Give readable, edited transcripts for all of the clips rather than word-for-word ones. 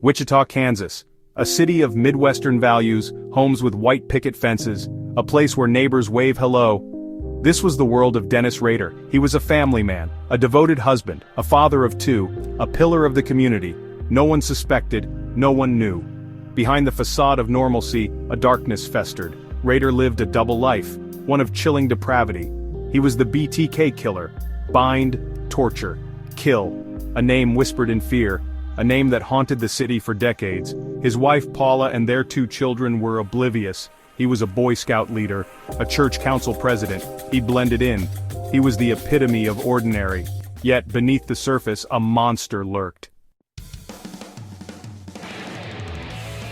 Wichita, Kansas. A city of Midwestern values, homes with white picket fences, a place where neighbors wave hello. This was the world of Dennis Rader. He was a family man, a devoted husband, a father of two, a pillar of the community. No one suspected, no one knew. Behind the facade of normalcy, a darkness festered. Rader lived a double life, one of chilling depravity. He was the BTK killer. Bind, torture, kill. A name whispered in fear, a name that haunted the city for decades. His wife Paula and their two children were oblivious. He was a Boy Scout leader, a church council president. He blended in. He was the epitome of ordinary. Yet beneath the surface, a monster lurked.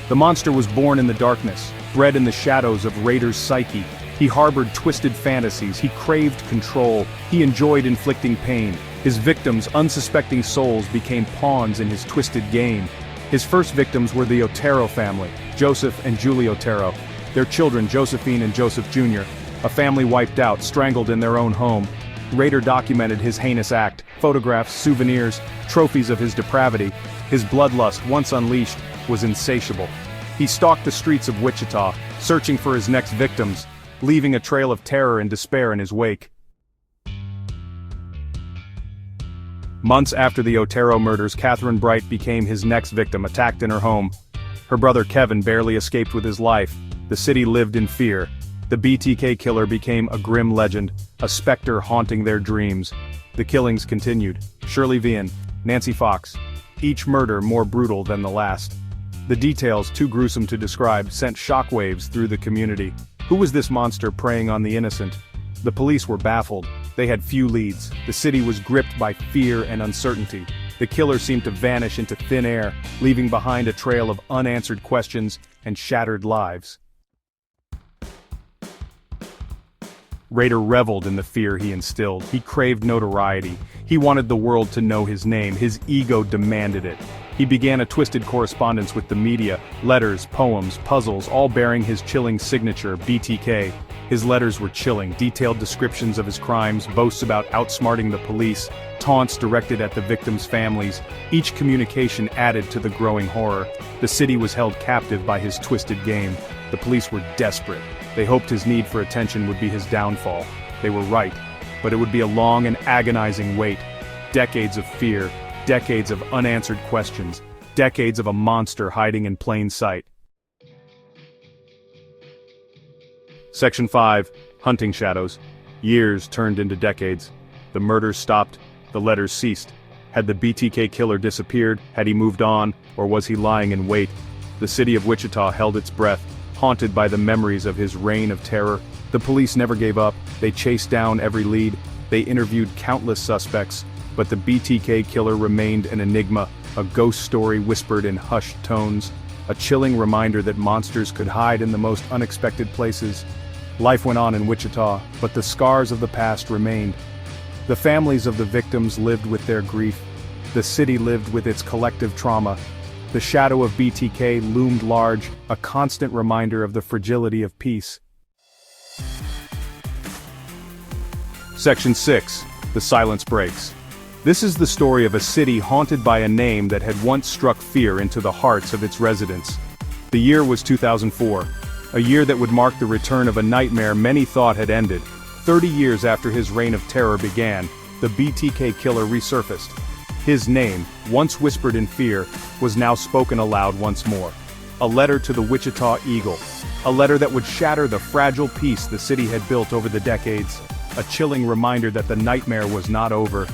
The monster was born in the darkness, bred in the shadows of Rader's psyche. He harbored twisted fantasies, he craved control, he enjoyed inflicting pain. His victims, unsuspecting souls, became pawns in his twisted game. His first victims were the Otero family, Joseph and Julie Otero. Their children, Josephine and Joseph Jr., a family wiped out, strangled in their own home. Rader documented his heinous act, photographs, souvenirs, trophies of his depravity. His bloodlust, once unleashed, was insatiable. He stalked the streets of Wichita, searching for his next victims, leaving a trail of terror and despair in his wake. Months after the Otero murders, Catherine Bright became his next victim, attacked in her home. Her brother Kevin barely escaped with his life. The city lived in fear. The BTK killer became a grim legend, a specter haunting their dreams. The killings continued. Shirley Vian, Nancy Fox. Each murder more brutal than the last. The details, too gruesome to describe, sent shockwaves through the community. Who was this monster preying on the innocent? The police were baffled. They had few leads. The city was gripped by fear and uncertainty. The killer seemed to vanish into thin air, leaving behind a trail of unanswered questions and shattered lives. Rader reveled in the fear he instilled. He craved notoriety. He wanted the world to know his name. His ego demanded it. He began a twisted correspondence with the media, letters, poems, puzzles, all bearing his chilling signature, BTK. His letters were chilling, detailed descriptions of his crimes, boasts about outsmarting the police, taunts directed at the victims' families. Each communication added to the growing horror. The city was held captive by his twisted game. The police were desperate. They hoped his need for attention would be his downfall. They were right, but it would be a long and agonizing wait. Decades of fear, decades of unanswered questions, decades of a monster hiding in plain sight. Section 5. Hunting Shadows. Years turned into decades. The murders stopped, the letters ceased. Had the BTK killer disappeared? Had he moved on? Or was he lying in wait? The city of Wichita held its breath, haunted by the memories of his reign of terror. The police never gave up. They chased down every lead. They interviewed countless suspects. But the BTK killer remained an enigma, a ghost story whispered in hushed tones, a chilling reminder that monsters could hide in the most unexpected places. Life went on in Wichita, but the scars of the past remained. The families of the victims lived with their grief. The city lived with its collective trauma. The shadow of BTK loomed large, a constant reminder of the fragility of peace. Section 6. The Silence Breaks. This is the story of a city haunted by a name that had once struck fear into the hearts of its residents. The year was 2004, a year that would mark the return of a nightmare many thought had ended. 30 years after his reign of terror began, the BTK killer resurfaced. His name, once whispered in fear, was now spoken aloud once more. A letter to the Wichita Eagle. A letter that would shatter the fragile peace the city had built over the decades. A chilling reminder that the nightmare was not over.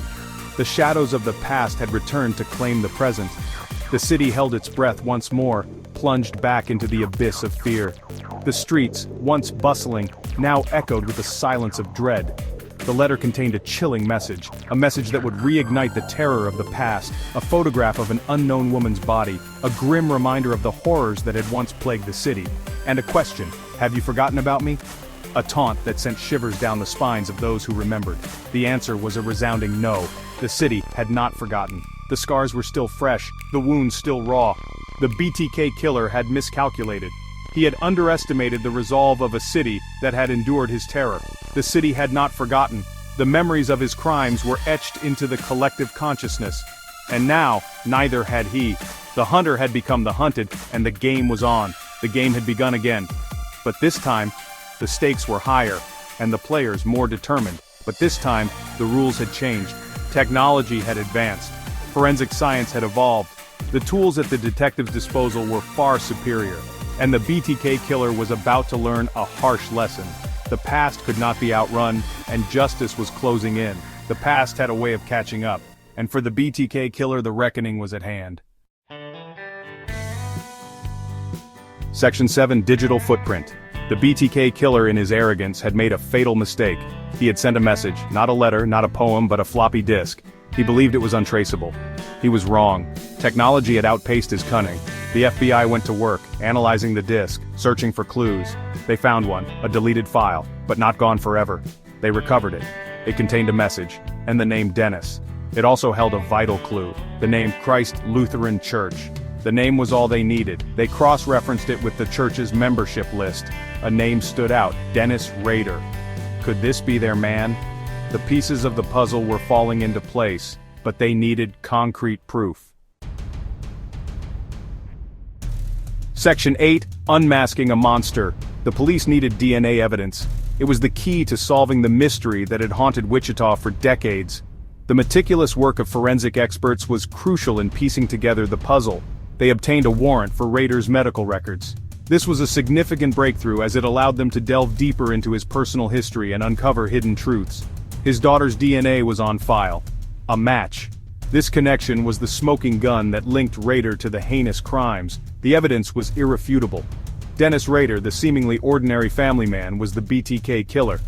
The shadows of the past had returned to claim the present. The city held its breath once more, plunged back into the abyss of fear. The streets, once bustling, now echoed with the silence of dread. The letter contained a chilling message, a message that would reignite the terror of the past, a photograph of an unknown woman's body, a grim reminder of the horrors that had once plagued the city, and a question, "Have you forgotten about me?" A taunt that sent shivers down the spines of those who remembered. The answer was a resounding no. The city had not forgotten. The scars were still fresh, the wounds still raw. The BTK killer had miscalculated. He had underestimated the resolve of a city that had endured his terror. The city had not forgotten. The memories of his crimes were etched into the collective consciousness. And now, neither had he. The hunter had become the hunted, and the game was on. The game had begun again. But this time, the stakes were higher, and the players more determined. But this time, the rules had changed. Technology had advanced. Forensic science had evolved. The tools at the detective's disposal were far superior. And the BTK killer was about to learn a harsh lesson. The past could not be outrun, and justice was closing in. The past had a way of catching up. And for the BTK killer, the reckoning was at hand. Section 7 Digital Footprint. The BTK killer in his arrogance had made a fatal mistake. He had sent a message, not a letter, not a poem, but a floppy disk. He believed it was untraceable. He was wrong. Technology had outpaced his cunning. The FBI went to work, analyzing the disk, searching for clues. They found one, a deleted file, but not gone forever. They recovered it. It contained a message, and the name Dennis. It also held a vital clue, the name Christ Lutheran Church. The name was all they needed. They cross-referenced it with the church's membership list. A name stood out, Dennis Rader. Could this be their man? The pieces of the puzzle were falling into place, but they needed concrete proof. Section 8, Unmasking a Monster. The police needed DNA evidence. It was the key to solving the mystery that had haunted Wichita for decades. The meticulous work of forensic experts was crucial in piecing together the puzzle. They obtained a warrant for Rader's medical records. This was a significant breakthrough as it allowed them to delve deeper into his personal history and uncover hidden truths. His daughter's DNA was on file. A match. This connection was the smoking gun that linked Rader to the heinous crimes. The evidence was irrefutable. Dennis Rader, the seemingly ordinary family man, was the BTK killer.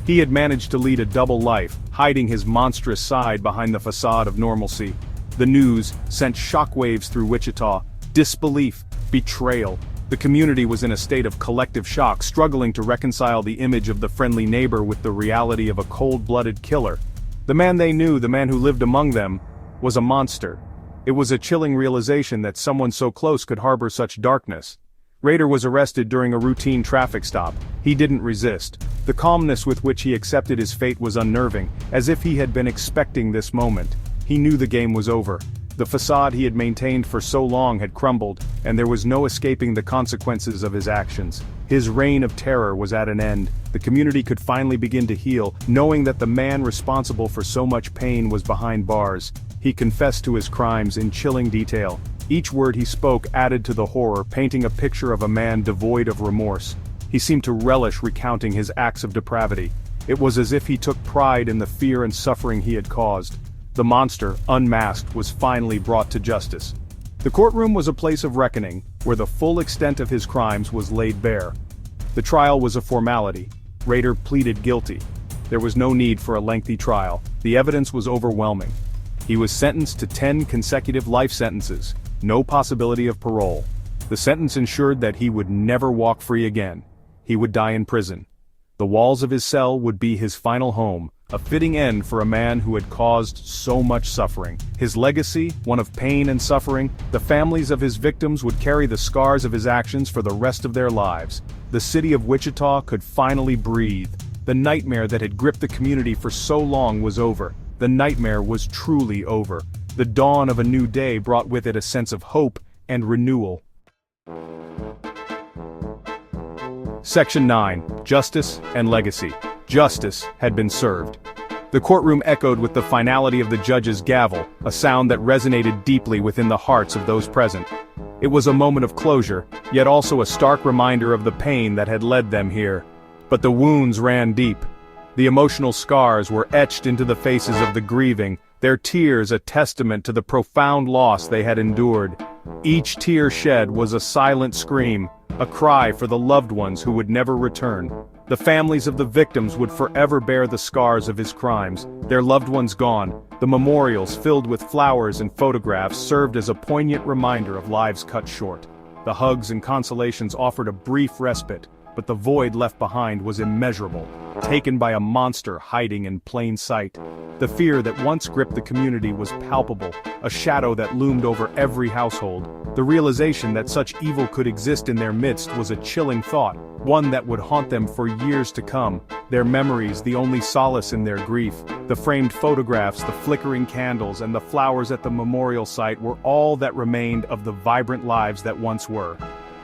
He had managed to lead a double life, hiding his monstrous side behind the facade of normalcy. The news sent shockwaves through Wichita. Disbelief, betrayal. The community was in a state of collective shock, struggling to reconcile the image of the friendly neighbor with the reality of a cold-blooded killer. The man they knew, the man who lived among them, was a monster. It was a chilling realization that someone so close could harbor such darkness. Rader was arrested during a routine traffic stop. He didn't resist. The calmness with which he accepted his fate was unnerving, as if he had been expecting this moment. He knew the game was over. The facade he had maintained for so long had crumbled, and there was no escaping the consequences of his actions. His reign of terror was at an end. The community could finally begin to heal, knowing that the man responsible for so much pain was behind bars. He confessed to his crimes in chilling detail. Each word he spoke added to the horror, painting a picture of a man devoid of remorse. He seemed to relish recounting his acts of depravity. It was as if he took pride in the fear and suffering he had caused. The monster, unmasked, was finally brought to justice. The courtroom was a place of reckoning, where the full extent of his crimes was laid bare. The trial was a formality. Rader pleaded guilty. There was no need for a lengthy trial. The evidence was overwhelming. He was sentenced to 10 consecutive life sentences, no possibility of parole. The sentence ensured that he would never walk free again. He would die in prison. The walls of his cell would be his final home, a fitting end for a man who had caused so much suffering. His legacy, one of pain and suffering, the families of his victims would carry the scars of his actions for the rest of their lives. The city of Wichita could finally breathe. The nightmare that had gripped the community for so long was over. The nightmare was truly over. The dawn of a new day brought with it a sense of hope and renewal. Section 9. Justice and Legacy. Justice had been served. The courtroom echoed with the finality of the judge's gavel, a sound that resonated deeply within the hearts of those present. It was a moment of closure, yet also a stark reminder of the pain that had led them here. But the wounds ran deep. The emotional scars were etched into the faces of the grieving, their tears a testament to the profound loss they had endured. Each tear shed was a silent scream, a cry for the loved ones who would never return. The families of the victims would forever bear the scars of his crimes, their loved ones gone. The memorials filled with flowers and photographs served as a poignant reminder of lives cut short. The hugs and consolations offered a brief respite, but the void left behind was immeasurable, taken by a monster hiding in plain sight. The fear that once gripped the community was palpable, a shadow that loomed over every household. The realization that such evil could exist in their midst was a chilling thought, one that would haunt them for years to come, their memories the only solace in their grief. The framed photographs, the flickering candles, and the flowers at the memorial site were all that remained of the vibrant lives that once were.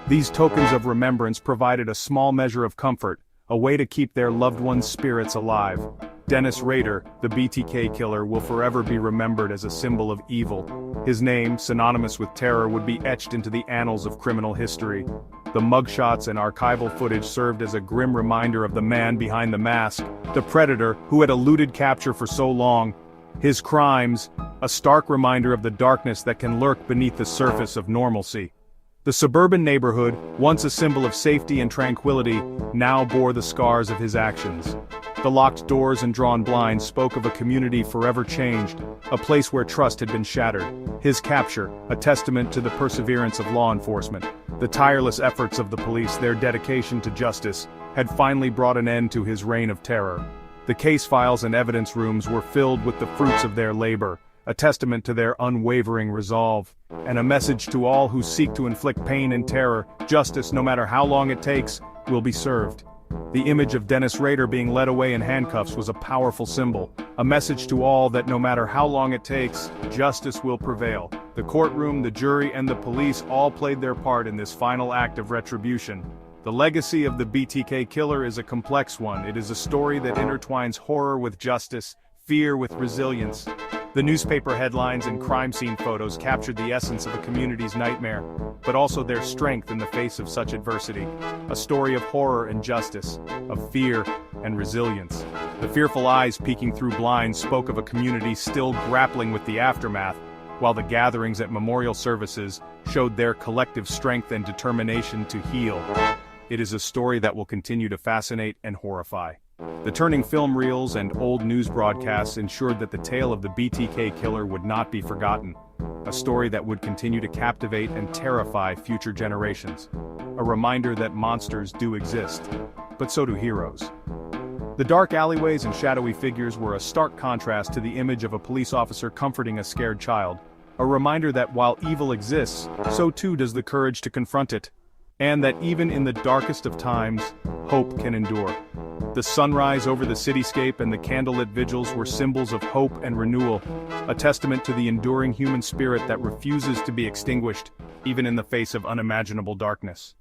These tokens of remembrance provided a small measure of comfort, a way to keep their loved ones' spirits alive. Dennis Rader, the BTK killer, will forever be remembered as a symbol of evil. His name, synonymous with terror, would be etched into the annals of criminal history. The mugshots and archival footage served as a grim reminder of the man behind the mask, the predator who had eluded capture for so long. His crimes, a stark reminder of the darkness that can lurk beneath the surface of normalcy. The suburban neighborhood, once a symbol of safety and tranquility, now bore the scars of his actions. The locked doors and drawn blinds spoke of a community forever changed, a place where trust had been shattered. His capture, a testament to the perseverance of law enforcement. The tireless efforts of the police, their dedication to justice, had finally brought an end to his reign of terror. The case files and evidence rooms were filled with the fruits of their labor, a testament to their unwavering resolve, and a message to all who seek to inflict pain and terror. Justice, no matter how long it takes, will be served. The image of Dennis Rader being led away in handcuffs was a powerful symbol, a message to all that no matter how long it takes, justice will prevail. The courtroom, the jury, and the police all played their part in this final act of retribution. The legacy of the BTK killer is a complex one. It is a story that intertwines horror with justice, fear with resilience. The newspaper headlines and crime scene photos captured the essence of a community's nightmare, but also their strength in the face of such adversity. A story of horror and justice, of fear and resilience. The fearful eyes peeking through blinds spoke of a community still grappling with the aftermath, while the gatherings at memorial services showed their collective strength and determination to heal. It is a story that will continue to fascinate and horrify. The turning film reels and old news broadcasts ensured that the tale of the BTK killer would not be forgotten, a story that would continue to captivate and terrify future generations. A reminder that monsters do exist, but so do heroes. The dark alleyways and shadowy figures were a stark contrast to the image of a police officer comforting a scared child, a reminder that while evil exists, so too does the courage to confront it, and that even in the darkest of times, hope can endure. The sunrise over the cityscape and the candlelit vigils were symbols of hope and renewal, a testament to the enduring human spirit that refuses to be extinguished, even in the face of unimaginable darkness.